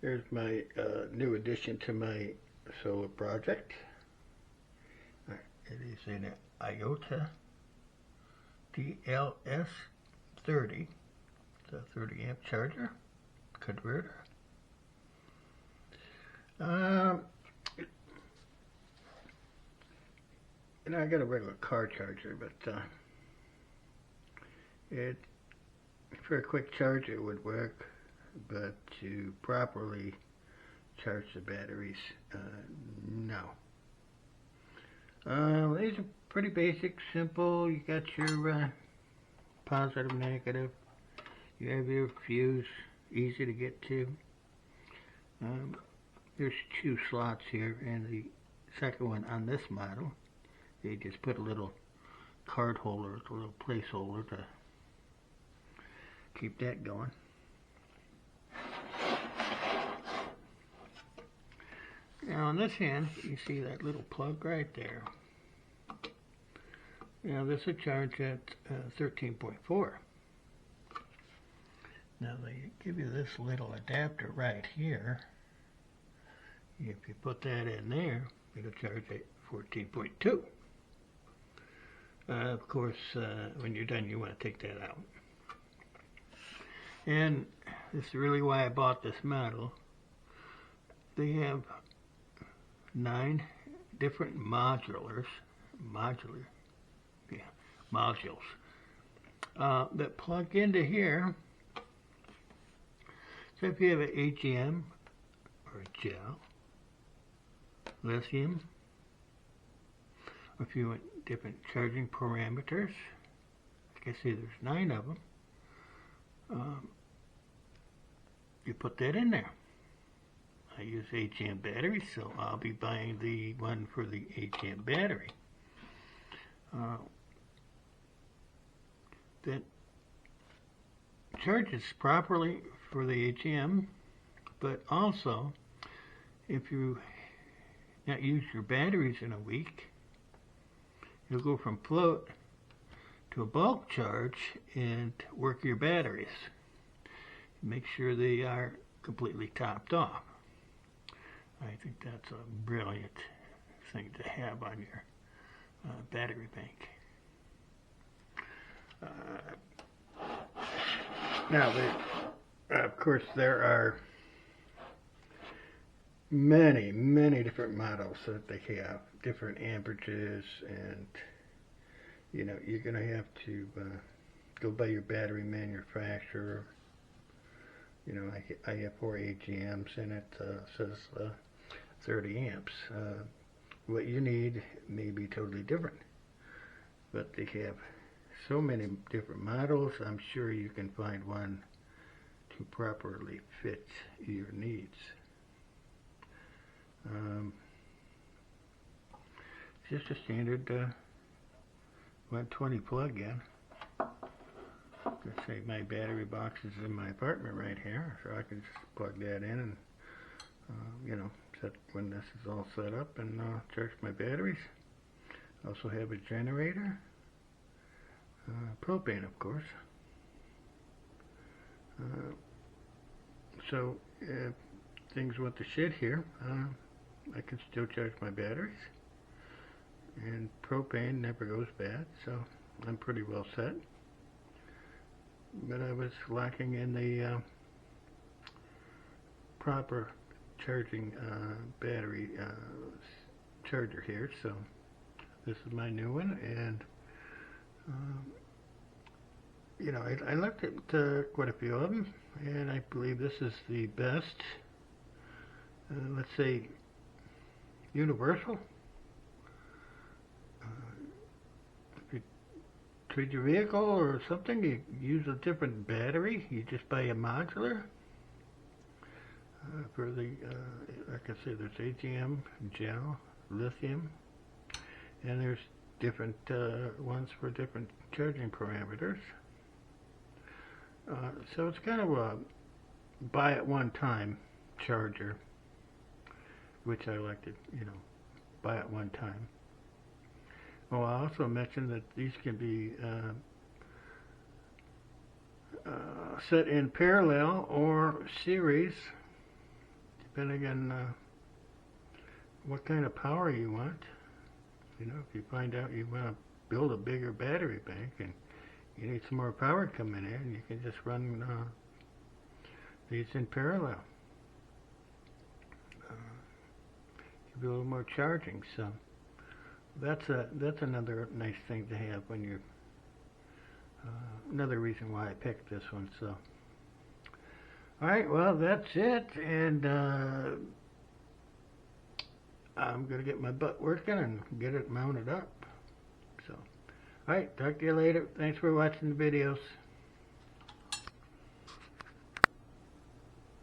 Here's my new addition to my solar project. It is an IOTA DLS 30. It's a 30 amp charger converter. I got a regular car charger, but for a quick charge it would work, but to properly charge the batteries, no. These are pretty basic, simple. You got your positive, negative. You have your fuse, easy to get to. There's 2 slots here, and the second one on this model, they just put a little card holder, a little placeholder to keep that going. Now on this hand, you see that little plug right there. Now this will charge at 13.4. Now they give you this little adapter right here. If you put that in there, it'll charge at 14.2. Of course, when you're done, you want to take that out. And this is really why I bought this model. They have 9 different modules that plug into here. So if you have an AGM or a gel, lithium, or if you want different charging parameters, like I say, there's 9 of them. You put that in there. I use AGM batteries, so I'll be buying the one for the AGM battery. That charges properly for the AGM, but also if you not use your batteries in a week, you'll go from float to a bulk charge and work your batteries. Make sure they are completely topped off. I think that's a brilliant thing to have on your battery bank. Now, of course, there are many different models that they have, different amperages, and you're going to have to go by your battery manufacturer. I have 4 AGMs and it says 30 amps. What you need may be totally different, but they have so many different models. I'm sure you can find one to properly fit your needs. Just a standard 120 plug-in. Let's say my battery box is in my apartment right here, so I can just plug that in and set when this is all set up and charge my batteries. Also have a generator, propane, of course. So if things went to shit here, I can still charge my batteries, and propane never goes bad, so I'm pretty well set. But I was lacking in the proper charging battery charger here, so this is my new one. And I looked at quite a few of them, and I believe this is the best, let's say, universal. If you trade your vehicle or something, you use a different battery, you just buy a modular. For the, like I said, there's AGM, gel, lithium, and there's different ones for different charging parameters. So it's kind of a buy at one time charger, which I like to, buy at one time. Well, I also mentioned that these can be set in parallel or series depending on what kind of power you want. You know, if you find out you want to build a bigger battery bank and you need some more power coming in, you can just run these in parallel. Give you a little more charging. So that's another nice thing to have when you're. Another reason why I picked this one. So, all right, well that's it, and I'm gonna get my butt working and get it mounted up. So, all right, talk to you later. Thanks for watching the videos.